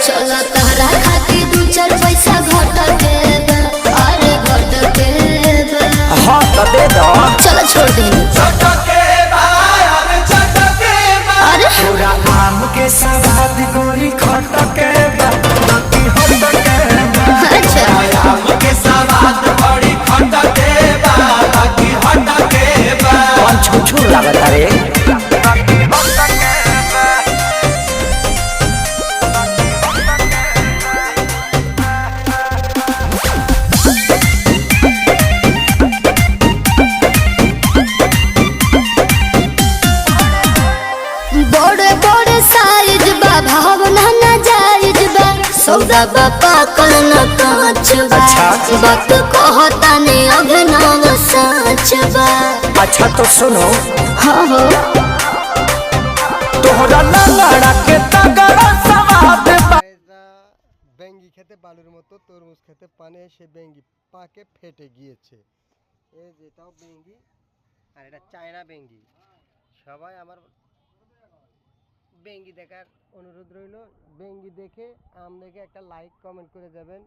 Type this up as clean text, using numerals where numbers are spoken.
चलो तारा खाती दू चार पैसा घट के अरे घट के हाँ तो दे दो। चलो छोड़ दे अरे पूरा आम के सवाद गोरी खट के बाकी हट के अच्छा आम के सवाद बड़ी खट के बाकी हट के कौन छुछुर लागत रे। बड़े बड़े साइज बा भावना ना जायज बा सौदा बा पाकल न कांच बा अच्छा। वक्त कहता ने अभिनव सच बा अच्छा तो सुनो हाँ हो तोहरा लंगड़ा के तगड़ा सवाद বেঙ্গি খেতে বালুর মতো তরমুজ খেতে পানে সে বেঙ্গি পাকে ফেটে গিয়েছে এই যেটাও বেঙ্গি আর এটা চায়না বেঙ্গি সবাই আমার বেঙ্গি দেখার অনুরোধ রইল বেঙ্গি দেখে আম দেখে একটা লাইক কমেন্ট করে যাবেন।